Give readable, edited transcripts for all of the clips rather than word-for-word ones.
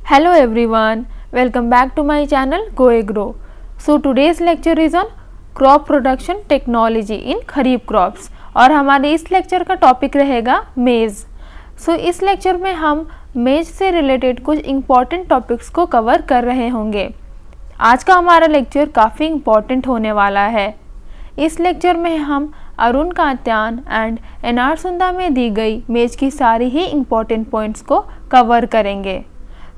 Hello everyone, welcome back to my channel Go Agro. So today's lecture is on crop production technology in kharif crops और हमारे इस lecture का topic रहेगा मेज़. सो इस lecture में हम मेज़ से रिलेटेड कुछ इम्पॉर्टेंट टॉपिक्स को कवर कर रहे होंगे. आज का हमारा लेक्चर काफ़ी इम्पॉर्टेंट होने वाला है. इस लेक्चर में हम अरुण कात्यान एंड एनआर सुंदा में दी गई मेज़ की सारी ही इम्पॉर्टेंट पॉइंट्स को कवर करेंगे.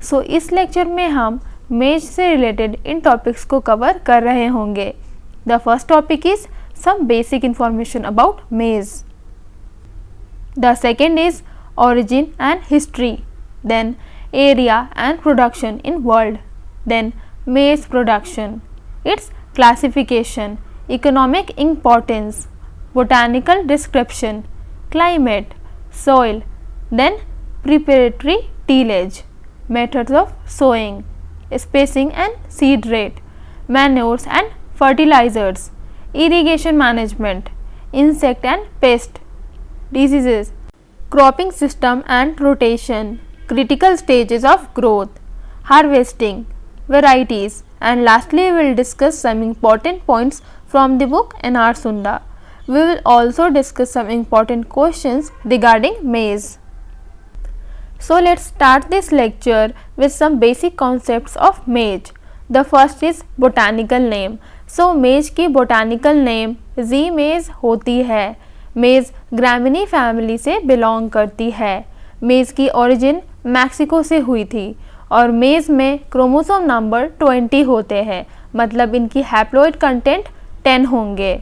सो इस लेक्चर में हम मेज़ से रिलेटेड इन टॉपिक्स को कवर कर रहे होंगे. The first topic is some basic information about maize. The second is origin and history, then area and production in world, then maize production, its classification, economic importance, botanical description, climate, soil, then preparatory tillage, methods of sowing, spacing and seed rate, manures and fertilizers, irrigation management, insect and pest, diseases, cropping system and rotation, critical stages of growth, harvesting, varieties, and lastly we will discuss some important points from the book N.R. Sunda. We will also discuss some important questions regarding maize. So let's start this lecture with some basic concepts of maize. The first is botanical name. So maize की botanical name Z maize होती है. मेज़ ग्रामिनी family से belong करती है. मेज़ की origin Mexico से हुई थी और मेज़ में क्रोमोसोम नंबर 20 होते हैं, मतलब इनकी हैप्लॉइड कंटेंट 10 होंगे.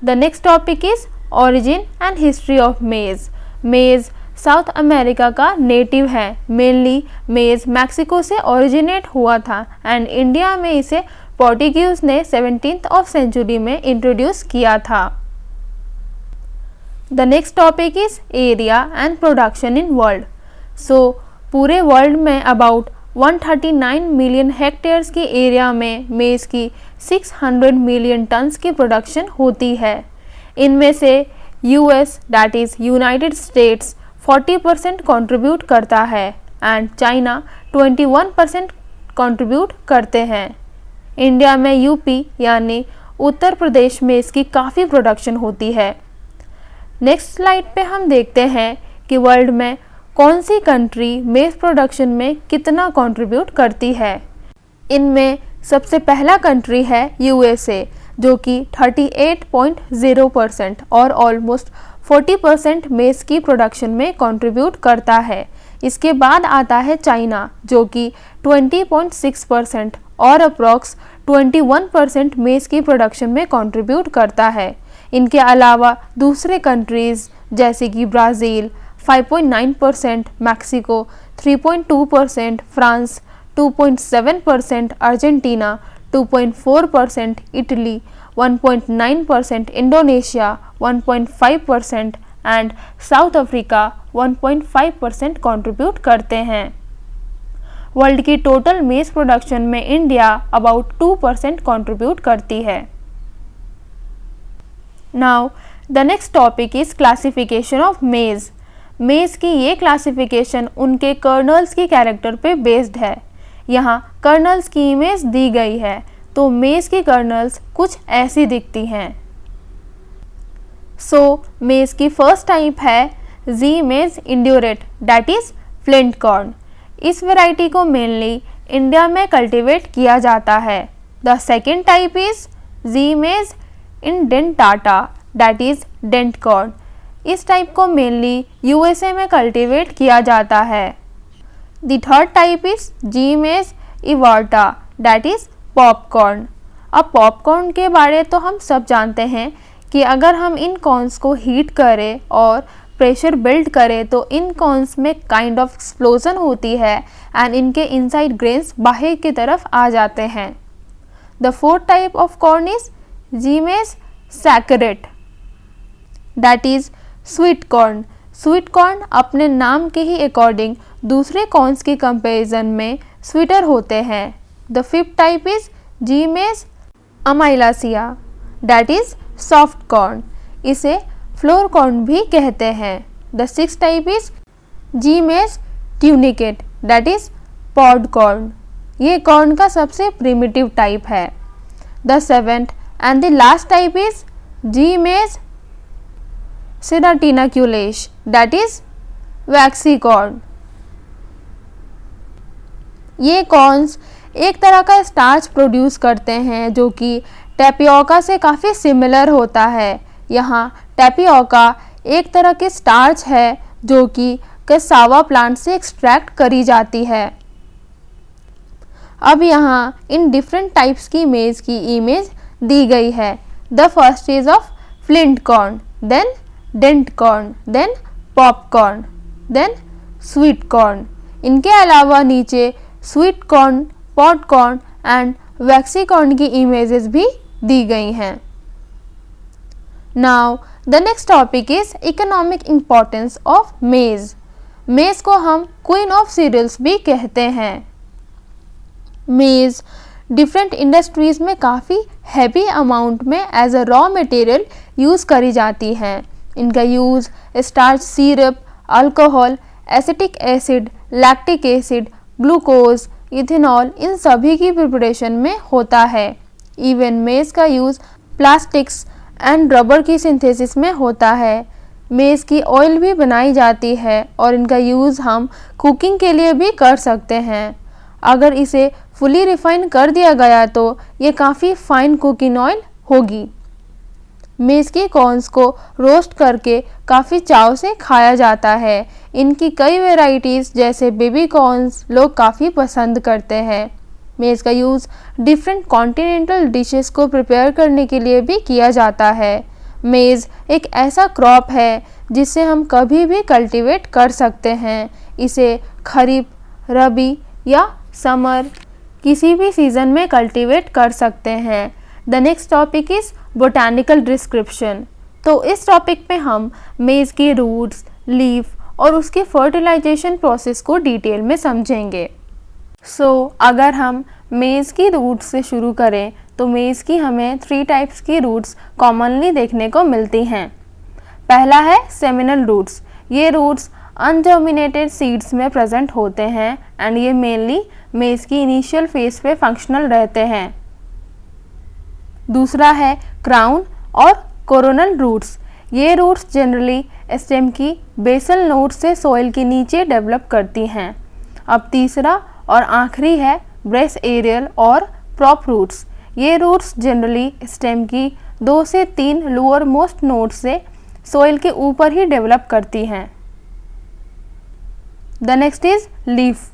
The next topic is origin and history of मेज़. मेज़ साउथ अमेरिका का नेटिव है. मेनली मेज़ मैक्सिको से ओरिजिनेट हुआ था एंड इंडिया में इसे पोर्टुगीज ने 17th सेंचुरी में इंट्रोड्यूस किया था. The next topic is area and production in world. So पूरे वर्ल्ड में अबाउट 139 मिलियन हेक्टेयर्स की एरिया में मेज़ की 600 मिलियन टन्स की प्रोडक्शन होती है. इनमें से US that is United states 40% contribute करता है एंड चाइना 21% कंट्रीब्यूट करते हैं. इंडिया में यूपी यानी उत्तर प्रदेश में इसकी काफ़ी प्रोडक्शन होती है. नेक्स्ट स्लाइड पे हम देखते हैं कि वर्ल्ड में कौन सी कंट्री मेज़ प्रोडक्शन में कितना कंट्रीब्यूट करती है. इनमें सबसे पहला कंट्री है यूएसए जो कि 38.0% और ऑलमोस्ट 40% मेज़ की प्रोडक्शन में कंट्रीब्यूट करता है. इसके बाद आता है चाइना जो कि 20.6% और अप्रॉक्स 21% मेज़ की प्रोडक्शन में कंट्रीब्यूट करता है. इनके अलावा दूसरे कंट्रीज़ जैसे कि Brazil 5.9%, Mexico 3.2%, France 2.7%, Argentina 2.4%, Italy 1.9%, Indonesia 1.5% and south Africa 1.5% contribute करते हैं. वर्ल्ड की टोटल मेज़ प्रोडक्शन में इंडिया अबाउट 2% कंट्रीब्यूट करती है. Now the next topic is classification of मेज़. मेज़ की ये क्लासिफिकेशन उनके कर्नल्स की कैरेक्टर पे बेस्ड है. यहाँ कर्नल्स की इमेज दी गई है तो मेज़ की कर्नल्स कुछ ऐसी दिखती हैं. सो मेज़ की फर्स्ट टाइप है जी मेज़ इंड्योरेट दैट इज़ फ्लिंट कॉर्न. इस वैरायटी को मेनली इंडिया में कल्टीवेट किया जाता है. The second type is Zea मेज़ इंडेंटाटा दैट इज़ डेंट कॉर्न. इस टाइप को मेनली यूएसए में कल्टीवेट किया जाता है. The third type is Zea मेज़ इवार्टा दैट इज़ पॉपकॉर्न. अब पॉपकॉर्न के बारे तो हम सब जानते हैं कि अगर हम इन कॉर्न्स को हीट करें और प्रेशर बिल्ड करें तो इन कॉर्न्स में काइंड ऑफ एक्सप्लोजन होती है एंड इनके इनसाइड ग्रेन्स बाहर की तरफ आ जाते हैं. The fourth type of corn is Zea mays saccharata that is sweet corn. Sweet corn अपने नाम के ही अकॉर्डिंग दूसरे कॉर्न्स की कंपैरिजन में स्वीटर होते हैं. The fifth type is Zea mays amylacea that is soft corn. इसे फ्लोर कॉर्न भी कहते हैं. The sixth type is Zea mays tunicata that is pod corn, ये कॉर्न का सबसे प्रिमिटिव टाइप है। The seventh and the last type is जी मेज सेराटिनाक्यूलेश, that is vaccine corn. ये कॉर्न्स एक तरह का स्टार्च प्रोड्यूस करते हैं जो कि टेपियोका से काफ़ी सिमिलर होता है। यहाँ टेपियोका एक तरह की स्टार्च है जो कि कैसावा प्लांट से एक्सट्रैक्ट करी जाती है। अब यहाँ इन डिफरेंट टाइप्स की मेज की इमेज दी गई है। The first is of flint corn, then dent corn, then popcorn, then sweet corn. इनके अलावा नीचे sweet corn, popcorn and waxy corn की इमेजेस भी दी गई हैं। Now the next topic is economic importance of maize. Maize को हम क्वीन ऑफ सीरियल्स भी कहते हैं। मेज डिफरेंट इंडस्ट्रीज में काफ़ी हैवी अमाउंट में as a raw material use करी जाती हैं। इनका use starch syrup, alcohol, acetic acid, lactic acid, glucose, ethanol, इन सभी की प्रिपरेशन में होता है। इवन मेज का यूज़ प्लास्टिक्स एंड रबर की सिंथेसिस में होता है। मेज की ऑयल भी बनाई जाती है और इनका यूज़ हम कुकिंग के लिए भी कर सकते हैं। अगर इसे फुली रिफाइन कर दिया गया तो ये काफ़ी फाइन कुकिंग ऑयल होगी। मेज के कॉर्न्स को रोस्ट करके काफ़ी चाव से खाया जाता है। इनकी कई वेराइटीज़ जैसे बेबी कॉर्न्स लोग काफ़ी पसंद करते हैं। मेज का यूज़ डिफरेंट कॉन्टिनेंटल डिशेस को प्रिपेयर करने के लिए भी किया जाता है। मेज एक ऐसा क्रॉप है जिसे हम कभी भी कल्टीवेट कर सकते हैं। इसे खरीफ, रबी या समर किसी भी सीज़न में कल्टीवेट कर सकते हैं। The next topic is botanical description. तो इस टॉपिक पे हम मेज़ की रूट्स, लीफ और उसकी फर्टिलाइजेशन प्रोसेस को डिटेल में समझेंगे। अगर हम मेज़ की रूट्स से शुरू करें तो मेज़ की हमें 3 टाइप्स की रूट्स कॉमनली देखने को मिलती हैं। पहला है सेमिनल रूट्स। ये रूट्स अनजर्मिनेटेड सीड्स में प्रेजेंट होते हैं एंड ये मेनली मेज़ की इनिशियल फेज पे फंक्शनल रहते हैं। दूसरा है क्राउन और कोरोनल रूट्स। ये रूट्स जनरली स्टेम की बेसल नोड से सॉइल के नीचे डेवलप करती हैं। अब तीसरा और आखिरी है ब्रेस एरियल और प्रॉप रूट्स। ये रूट्स जनरली स्टेम की 2 से 3 लोअर मोस्ट नोड से सॉइल के ऊपर ही डेवलप करती हैं। The next is leaf.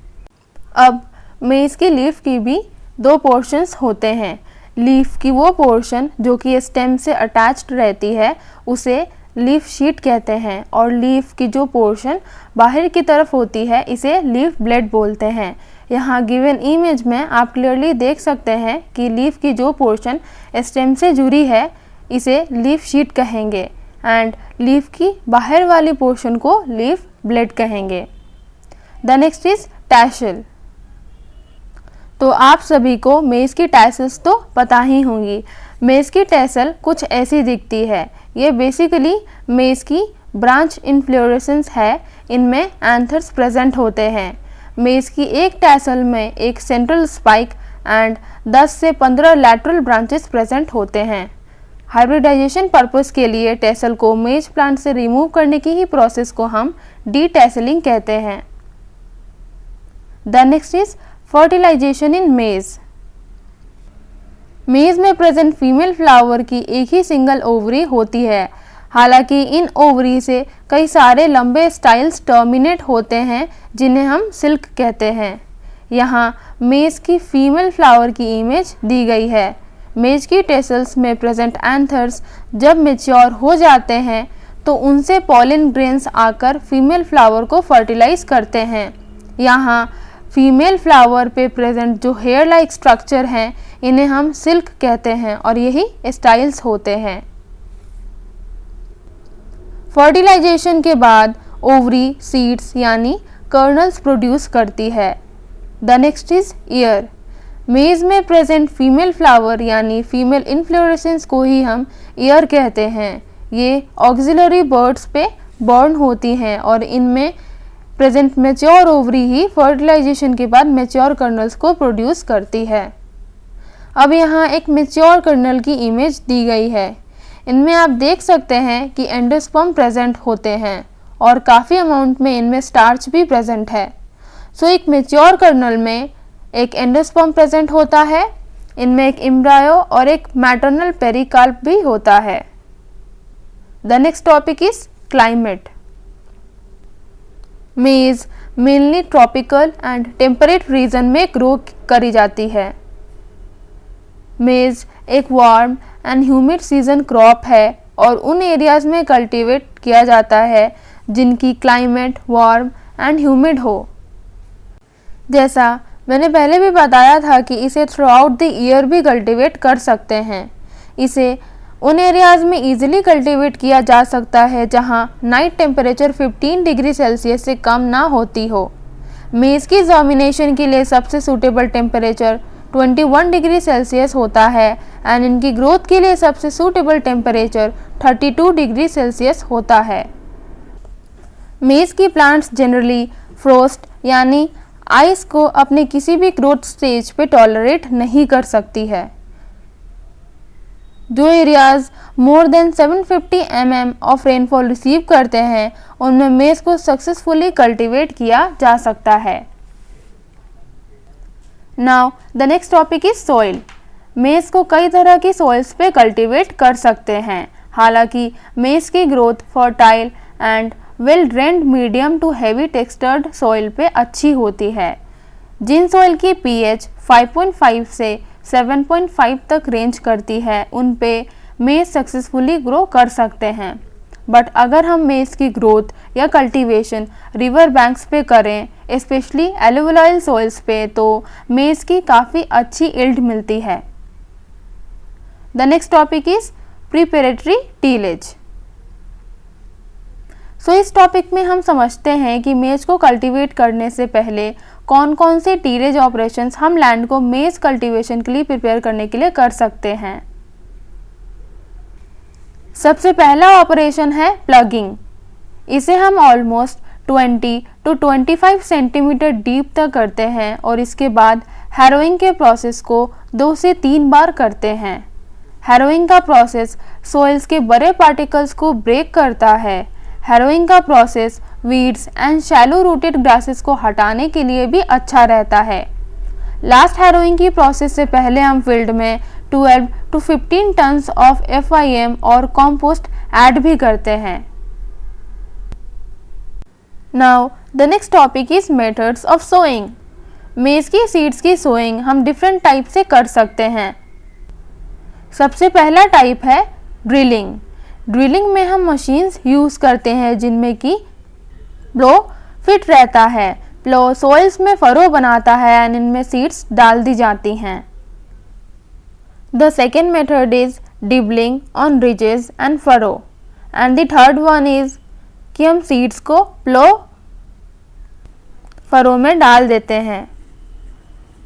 अब मेज़ की लीफ की भी 2 पोर्शंस होते हैं। लीफ की वो पोर्शन जो कि स्टेम से अटैच्ड रहती है उसे लीफ शीट कहते हैं और लीफ की जो पोर्शन बाहर की तरफ होती है इसे लीफ ब्लेड बोलते हैं। यहाँ गिवन इमेज में आप क्लियरली देख सकते हैं कि लीफ की जो पोर्शन स्टेम से जुड़ी है इसे लीफ शीट कहेंगे एंड लीफ की बाहर वाली पोर्शन को लीफ ब्लेड कहेंगे। The next is tassel. तो आप सभी को मेज़ की टैसल्स तो पता ही होंगी। मेज़ की टैसल कुछ ऐसी दिखती है। ये बेसिकली मेज़ की ब्रांच इन्फ्लोरेसेंस है। इनमें एंथर्स प्रेजेंट होते हैं। मेज़ की एक टैसल में एक सेंट्रल स्पाइक एंड 10 से 15 लैटरल ब्रांचेस प्रेजेंट होते हैं। हाइब्रिडाइजेशन पर्पस के लिए टैसल को मेज प्लांट से रिमूव करने की ही प्रोसेस को हम डीटैसलिंग कहते हैं। The next is fertilisation in maize. मेज में प्रेजेंट फीमेल फ्लावर की एक ही सिंगल ओवरी होती है। हालांकि इन ओवरी से कई सारे लंबे स्टाइल्स टर्मिनेट होते हैं जिन्हें हम सिल्क कहते हैं। यहाँ मेज की फीमेल फ्लावर की इमेज दी गई है। मेज की टेसल्स में प्रेजेंट एंथर्स जब मैच्योर हो जाते हैं तो उनसे पॉलिन ग्रेन्स आकर फीमेल फ्लावर को फर्टिलाइज करते हैं। यहाँ फीमेल फ्लावर पे प्रेजेंट जो हेयर लाइक स्ट्रक्चर हैं इन्हें हम सिल्क कहते हैं और यही स्टाइल्स होते हैं। फर्टिलाइजेशन के बाद ओवरी सीड्स यानी कर्नल्स प्रोड्यूस करती है। The next is year. मेज में प्रेजेंट फीमेल फ्लावर यानी फीमेल इन्फ्लोरेसेंस को ही हम ईयर कहते हैं। ये ऑक्सिलरी बर्ड्स पे बॉर्न होती हैं और इनमें प्रेजेंट मैच्योर ओवरी ही फर्टिलाइजेशन के बाद मैच्योर कर्नल्स को प्रोड्यूस करती है। अब यहाँ एक मैच्योर कर्नल की इमेज दी गई है। इनमें आप देख सकते हैं कि एंडोस्पर्म प्रेजेंट होते हैं और काफ़ी अमाउंट में इनमें स्टार्च भी प्रेजेंट है। सो एक मैच्योर कर्नल में एक एंडोस्पर्म प्रेजेंट होता है, इनमें एक एम्ब्रायो और एक मैटरनल पेरिकाल्प भी होता है। The next topic is climate. Maize mainly tropical and temperate region में ग्रो करी जाती है। मेज एक warm and humid season crop है और उन एरियाज में कल्टीवेट किया जाता है जिनकी क्लाइमेट वार्म एंड ह्यूमिड हो। जैसा मैंने पहले भी बताया था कि इसे थ्रू आउट द ईयर भी कल्टीवेट कर सकते हैं। इसे उन एरियाज में इजीली कल्टीवेट किया जा सकता है जहां नाइट टेम्परेचर 15 डिग्री सेल्सियस से कम ना होती हो। मेज की जर्मिनेशन के लिए सबसे सूटेबल टेम्परेचर 21 डिग्री सेल्सियस होता है एंड इनकी ग्रोथ के लिए सबसे सूटेबल टेम्परेचर 32 डिग्री सेल्सियस होता है। मेज की प्लांट्स जनरली फ्रोस्ट यानी आइस को अपने किसी भी ग्रोथ स्टेज पे टॉलरेट नहीं कर सकती है। जो areas more than 750 mm of rainfall receive करते हैं उनमें मेज को सक्सेसफुली कल्टीवेट किया जा सकता है। Now the next topic is soil. मेज को कई तरह की सॉइल्स पे कल्टीवेट कर सकते हैं। हालांकि मेज की growth fertile and well drained medium to heavy textured soil पे अच्छी होती है। जिन सॉइल की पीएच 5.5 से 7.5 तक रेंज करती है उन पे मेज सक्सेसफुली ग्रो कर सकते हैं। बट अगर हम मेज की ग्रोथ या कल्टीवेशन रिवर बैंक्स पे करें, स्पेशली एलुवियल सॉइल्स पे, तो मेज की काफ़ी अच्छी इल्ड मिलती है। The next topic is preparatory tillage. So इस टॉपिक में हम समझते हैं कि मेज को कल्टीवेट करने से पहले कौन कौन से टीलेज ऑपरेशंस हम लैंड को मेज कल्टीवेशन के लिए प्रिपेयर करने के लिए कर सकते हैं। सबसे पहला ऑपरेशन है प्लगिंग। इसे हम ऑलमोस्ट 20 to 25 सेंटीमीटर डीप तक करते हैं और इसके बाद हैरोइंग के प्रोसेस को 2 से 3 बार करते हैं। हैरोइंग का प्रोसेस सोइल्स के बड़े पार्टिकल्स को ब्रेक करता है। हैरोइंग का process weeds and shallow rooted grasses को हटाने के लिए भी अच्छा रहता है। लास्ट हैरोइंग की प्रोसेस से पहले हम फील्ड में 12 to 15 टन्स ऑफ FIM और कॉम्पोस्ट ऐड भी करते हैं। Now the next topic is methods of sowing. Maize की सीड्स की सोइंग हम डिफरेंट टाइप से कर सकते हैं। सबसे पहला टाइप है ड्रिलिंग। ड्रिलिंग में हम मशीन्स यूज़ करते हैं जिनमें कि प्लो फिट रहता है। प्लो सॉइल्स में फरो बनाता है एंड इनमें सीड्स डाल दी जाती हैं। The second method is dibbling on ridges and furrow and the third one is कि हम सीड्स को प्लो फरो में डाल देते हैं।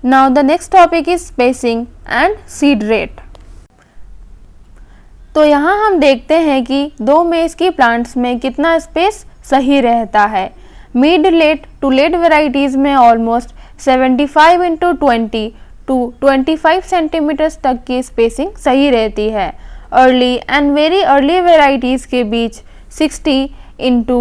Now the next topic is spacing and seed rate. तो यहाँ हम देखते हैं कि दो मेज की प्लांट्स में कितना स्पेस सही रहता है। Mid late to late varieties में ऑलमोस्ट 75 into 20 to 25 सेंटीमीटर्स तक की स्पेसिंग सही रहती है। Early and very early varieties के बीच 60 into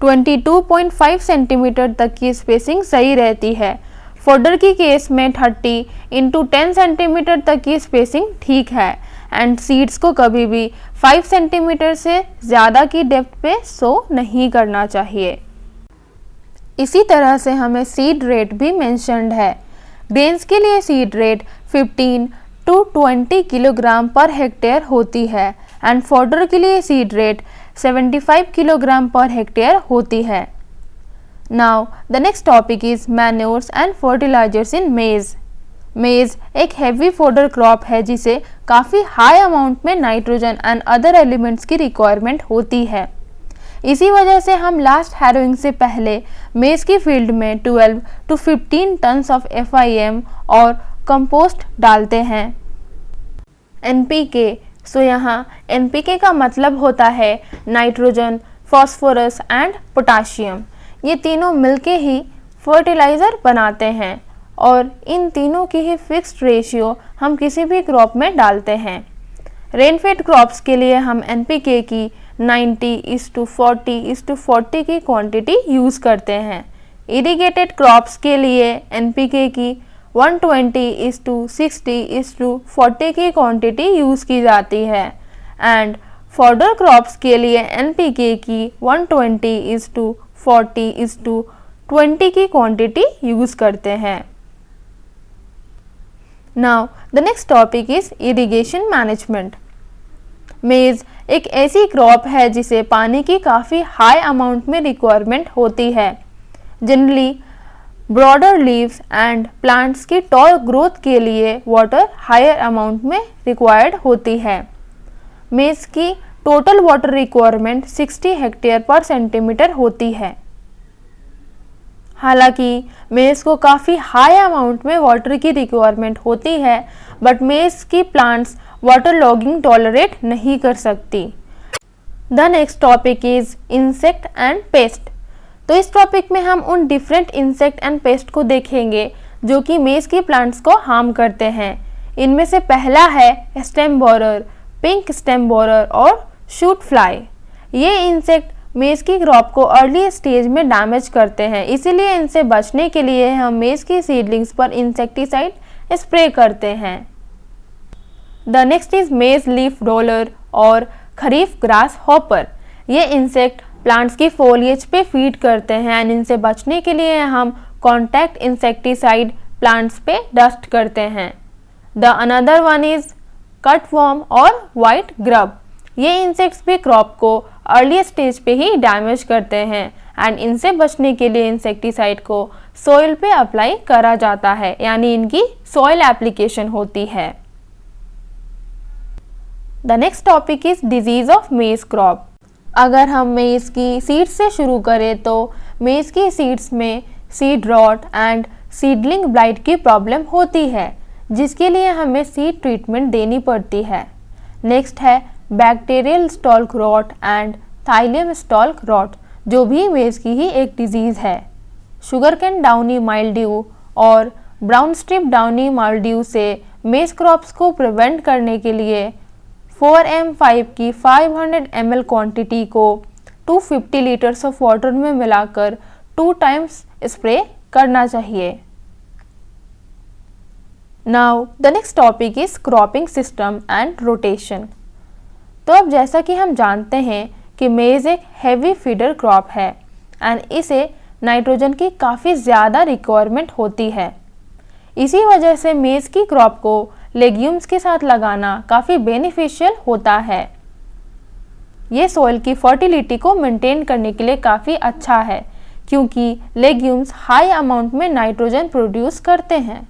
22.5 सेंटीमीटर तक की स्पेसिंग सही रहती है। फोडर की केस में 30 into 10 सेंटीमीटर तक की स्पेसिंग ठीक है एंड सीड्स को कभी भी 5 सेंटीमीटर से ज़्यादा की डेप्थ पे सो नहीं करना चाहिए। इसी तरह से हमें सीड रेट भी मेंशन्ड है। ग्रेन्स के लिए सीड रेट 15 to 20 किलोग्राम पर हेक्टेयर होती है एंड फॉडर के लिए सीड रेट 75 किलोग्राम पर हेक्टेयर होती है। Now the next topic is manures and fertilizers in maize. Maize एक हैवी फोडर क्रॉप है जिसे काफ़ी हाई अमाउंट में नाइट्रोजन एंड अदर एलिमेंट्स की रिक्वायरमेंट होती है। इसी वजह से हम लास्ट हैरोइंग से पहले मेज की फील्ड में 12 to 15 टन्स ऑफ FIM और कंपोस्ट डालते हैं। NPK। सो यहाँ NPK का मतलब होता है नाइट्रोजन, फॉस्फोरस एंड पोटाशियम। ये तीनों मिलके ही फर्टिलाइज़र बनाते हैं और इन तीनों की ही फिक्स्ड रेशियो हम किसी भी क्रॉप में डालते हैं। रेनफेड क्रॉप्स के लिए हम NPK की 90:40:40 की क्वांटिटी यूज़ करते हैं। इरिगेटेड क्रॉप्स के लिए NPK की 120:60:40 की क्वांटिटी यूज़ की जाती है एंड फॉडर क्रॉप्स के लिए NPK की 120:40:20 की क्वांटिटी यूज़ करते हैं। Now the next topic is irrigation management. मेज़ एक ऐसी क्रॉप है जिसे पानी की काफ़ी हाई अमाउंट में रिक्वायरमेंट होती है। Generally broader leaves and plants की टॉल ग्रोथ के लिए वाटर हायर अमाउंट में रिक्वायर्ड होती है। मेज़ की टोटल वाटर रिक्वायरमेंट 60 हेक्टेयर पर सेंटीमीटर होती है। हालांकि मेज़ को काफ़ी हाई अमाउंट में वाटर की रिक्वायरमेंट होती है, बट मेज़ की प्लांट्स वाटर लॉगिंग टॉलरेट नहीं कर सकती। The next topic is insect and paste. तो इस टॉपिक में हम उन डिफरेंट इंसेक्ट एंड पेस्ट को देखेंगे जो कि मेज़ की प्लांट्स को हार्म करते हैं। इनमें से पहला है stem borer, pink stem borer और शूट फ्लाई। ये इंसेक्ट मेज़ की क्रॉप को अर्ली स्टेज में डैमेज करते हैं, इसीलिए इनसे बचने के लिए हम मेज़ की सीडलिंग्स पर इंसेक्टिसाइड स्प्रे करते हैं। द नेक्स्ट इज मेज़ लीफ रोलर और खरीफ ग्रास हॉपर। ये इंसेक्ट प्लांट्स की फोलिएज पे फीड करते हैं एंड इनसे बचने के लिए हम कॉन्टैक्ट इंसेक्टिसाइड प्लांट्स पे डस्ट करते हैं। The another one is cutworm और वाइट ग्रब। ये इंसेक्ट्स भी क्रॉप को अर्ली स्टेज पे ही डैमेज करते हैं एंड इनसे बचने के लिए इंसेक्टिसाइड को सॉइल पे अप्लाई करा जाता है, यानी इनकी सॉइल एप्लीकेशन होती है। The next topic is disease of मेज़ क्रॉप। अगर हम मेज़ की सीड्स से शुरू करें तो मेज़ की सीड्स में seed rot and seedling blight की प्रॉब्लम होती है, जिसके लिए हमें सीड ट्रीटमेंट देनी पड़ती है। नेक्स्ट है बैक्टीरियल स्टॉल्क रॉट एंड थाइलियम स्टॉल्क रॉट, जो भी मेज़ की ही एक डिजीज़ है। शुगर कैन डाउनी माइल्ड्यू और ब्राउन स्ट्रिप डाउनी माइल्ड्यू से मेज़ क्रॉप्स को प्रिवेंट करने के लिए 4M5 की 500 ml क्वांटिटी को 250 लीटर्स ऑफ वाटर में मिलाकर 2 टाइम्स स्प्रे करना चाहिए। Now the next topic is cropping system and rotation. तो अब जैसा कि हम जानते हैं कि मेज़ एक हैवी फीडर क्रॉप है एंड इसे नाइट्रोजन की काफ़ी ज़्यादा रिक्वायरमेंट होती है। इसी वजह से मेज़ की क्रॉप को लेग्यूम्स के साथ लगाना काफ़ी बेनिफिशियल होता है। ये सॉइल की फर्टिलिटी को मेंटेन करने के लिए काफ़ी अच्छा है, क्योंकि लेग्यूम्स हाई अमाउंट में नाइट्रोजन प्रोड्यूस करते हैं।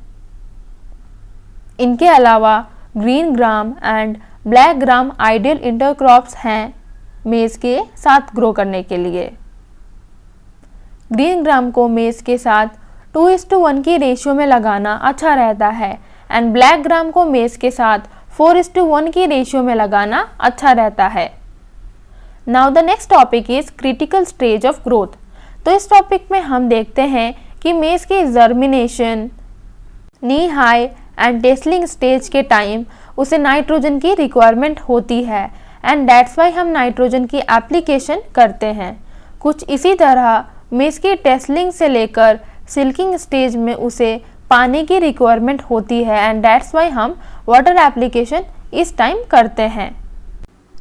इनके अलावा green gram and black gram ideal intercrops हैं मेज़ के साथ ग्रो करने के लिए। ग्रीन ग्राम को मेज़ के साथ 2:1 की रेशियो में लगाना अच्छा रहता है एंड ब्लैक ग्राम को मेज़ के साथ 4:1 की रेशियो में लगाना अच्छा रहता है। Now the next topic is critical stage of growth. तो इस टॉपिक में हम देखते हैं कि मेज़ की germination, knee high and tasseling stage के टाइम उसे नाइट्रोजन की रिक्वायरमेंट होती है एंड दैट्स वाई हम नाइट्रोजन की एप्लीकेशन करते हैं। कुछ इसी तरह मेज़ की टेस्लिंग से लेकर सिल्किंग स्टेज में उसे पानी की रिक्वायरमेंट होती है एंड दैट्स वाई हम वाटर एप्लीकेशन इस टाइम करते हैं।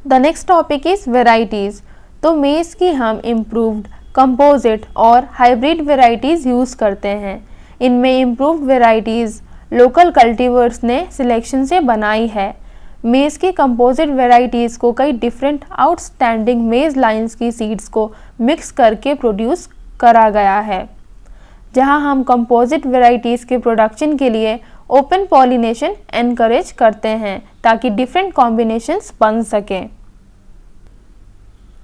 The next topic is varieties. तो मेज़ की हम इम्प्रूव्ड, कंपोजिट और हाइब्रिड वेराइटीज़ यूज़ करते हैं। इनमें इम्प्रूव्ड वेराइटीज़ लोकल कल्टीवर्स ने सिलेक्शन से बनाई है। मेज़ की कंपोजिट वेराइटीज़ को कई डिफरेंट आउटस्टैंडिंग मेज़ लाइन्स की सीड्स को मिक्स करके प्रोड्यूस करा गया है, जहां हम कंपोजिट वेराइटीज़ के प्रोडक्शन के लिए ओपन पॉलिनेशन एनकरेज करते हैं ताकि डिफरेंट कॉम्बिनेशंस बन सकें।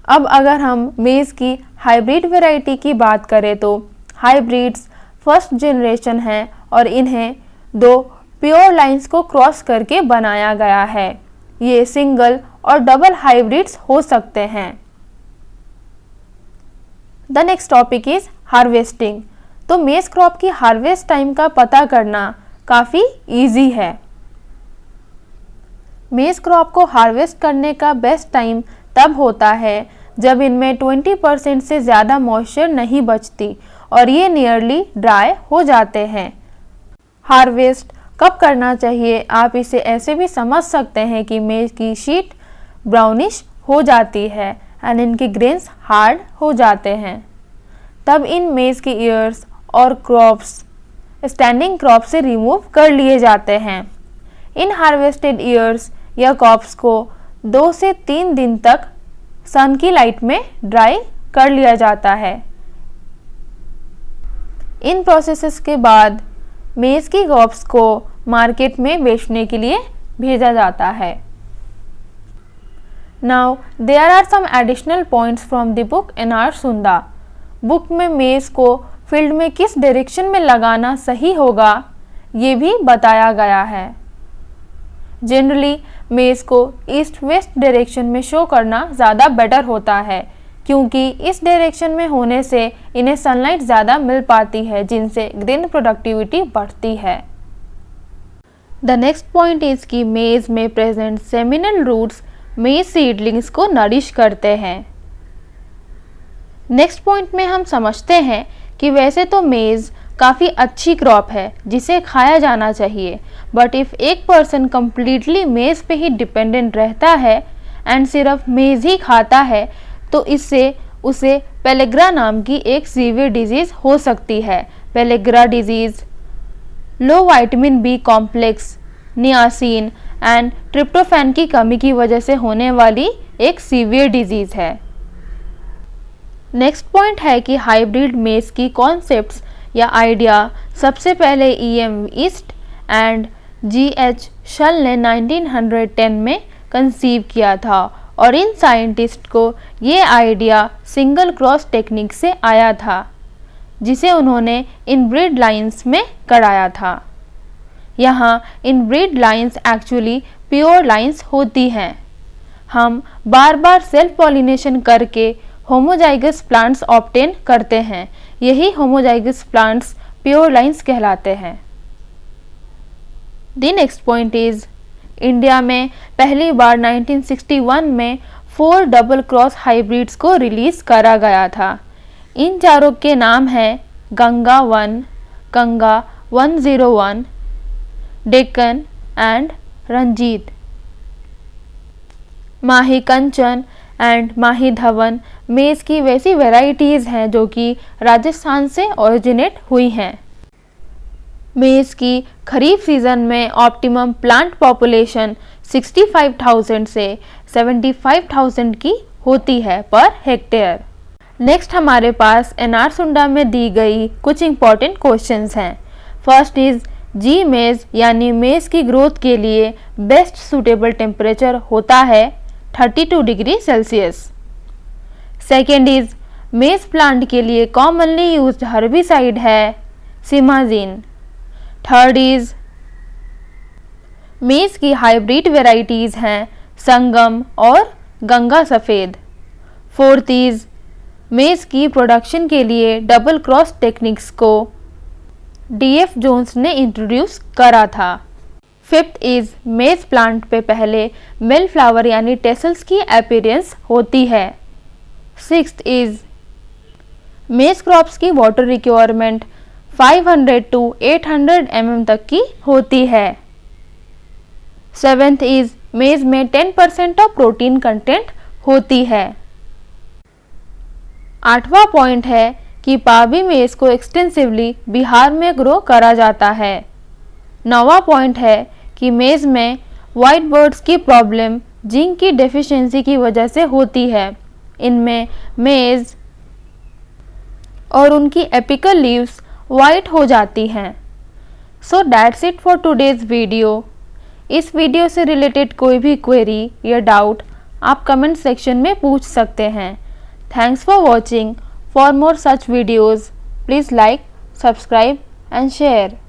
अब अगर हम मेज़ की हाइब्रिड वैरायटी की बात करें तो हाइब्रिड्स फर्स्ट जनरेशन हैं और इन्हें 2 प्योर लाइंस को क्रॉस करके बनाया गया है। ये सिंगल और डबल हाइब्रिड्स हो सकते हैं। The next topic is harvesting. तो मेज क्रॉप की हार्वेस्ट टाइम का पता करना काफ़ी इजी है। मेज क्रॉप को हार्वेस्ट करने का बेस्ट टाइम तब होता है जब इनमें 20% से ज़्यादा मॉइस्चर नहीं बचती और ये नियरली ड्राई हो जाते हैं। हार्वेस्ट कब करना चाहिए, आप इसे ऐसे भी समझ सकते हैं कि मेज की शीट ब्राउनिश हो जाती है एंड इनके ग्रेन्स हार्ड हो जाते हैं। तब इन मेज के ईयर्स और क्रॉप्स स्टैंडिंग क्रॉप से रिमूव कर लिए जाते हैं। इन हार्वेस्टेड ईयर्स या क्रॉप्स को 2 से 3 दिन तक सन की लाइट में ड्राई कर लिया जाता है। इन प्रोसेसेस के बाद मेज की क्रॉप्स को मार्केट में बेचने के लिए भेजा जाता है। Now there are some additional points from the book NR Sunda. Book में मेज को फील्ड में किस डायरेक्शन में लगाना सही होगा ये भी बताया गया है। जनरली मेज को ईस्ट वेस्ट डायरेक्शन में शो करना ज़्यादा बेटर होता है क्योंकि इस डायरेक्शन में होने से इन्हें सनलाइट ज़्यादा मिल पाती है जिनसे ग्रेन प्रोडक्टिविटी बढ़ती है। द नेक्स्ट पॉइंट इज़ कि मेज में प्रेजेंट सेमिनल रूट्स मेज सीडलिंग्स को नरिश करते हैं। नेक्स्ट पॉइंट में हम समझते हैं कि वैसे तो मेज काफ़ी अच्छी क्रॉप है जिसे खाया जाना चाहिए, बट इफ़ एक पर्सन कम्प्लीटली मेज पे ही डिपेंडेंट रहता है एंड सिर्फ मेज ही खाता है तो इससे उसे पेलेग्रा नाम की एक सीवियर डिजीज़ हो सकती है। Pellagra disease low vitamin B complex, niacin and tryptophan की कमी की वजह से होने वाली एक सीवियर डिजीज़ है। नेक्स्ट पॉइंट है कि हाइब्रिड मेज की कॉन्सेप्ट्स या आइडिया सबसे पहले EM ईस्ट एंड GH शल ने 1910 में कंसीव किया था और इन साइंटिस्ट को ये आइडिया सिंगल क्रॉस टेक्निक से आया था जिसे उन्होंने इनब्रीड लाइंस में कराया था। यहाँ inbred lines actually pure lines होती हैं। हम बार बार सेल्फ पॉलिनेशन करके होमोजाइगस प्लांट्स ऑब्टेन करते हैं। यही होमोजाइगस प्लांट्स प्योर लाइंस कहलाते हैं। The next point is India में पहली बार 1961 में 4 डबल क्रॉस हाइब्रिड्स को रिलीज करा गया था। इन चारों के नाम हैं Ganga 1, Ganga 101, Deccan and Ranjit. Mahi Kanchan and Mahi Dhawal maize की वैसी वैरायटीज़ हैं जो कि राजस्थान से ओरिजिनेट हुई हैं। मेज की खरीफ सीज़न में ऑप्टिमम प्लांट पॉपुलेशन 65,000 से 75,000 की होती है पर हेक्टेयर। नेक्स्ट हमारे पास एनआर सुंडा में दी गई कुछ इंपॉर्टेंट क्वेश्चंस हैं। फर्स्ट इज़ जी मेज यानी मेज की ग्रोथ के लिए बेस्ट सूटेबल टेम्परेचर होता है 32 डिग्री सेल्सियस। सेकेंड इज मेज प्लांट के लिए कॉमनली यूज्ड हर्बिसाइड है सिमाजीन। थर्ड इज मेज की हाइब्रिड वेराइटीज़ हैं संगम और गंगा सफ़ेद। फोर्थ इज मेज की प्रोडक्शन के लिए डबल क्रॉस टेक्निक्स को DF जोन्स ने इंट्रोड्यूस करा था। फिफ्थ इज मेज प्लांट पे पहले मेल फ्लावर यानी टेसल्स की अपीयरेंस होती है। सिक्स्थ इज मेज क्रॉप्स की वाटर रिक्वायरमेंट 500 to 800 mm तक की होती है। सेवेंथ इज मेज में 10% ऑफ प्रोटीन कंटेंट होती है। आठवां पॉइंट है कि पाबी मेज को एक्सटेंसिवली बिहार में ग्रो करा जाता है। नौवां पॉइंट है कि मेज में वाइट बर्ड्स की प्रॉब्लम जिंक की डेफिशिएंसी की वजह से होती है। इनमें मेज और उनकी एपिकल लीव्स वाइट हो जाती हैं। So that's it for today's video. इस वीडियो से रिलेटेड कोई भी क्वेरी या डाउट आप कमेंट सेक्शन में पूछ सकते हैं। Thanks for watching. For more such videos, please like, subscribe and share.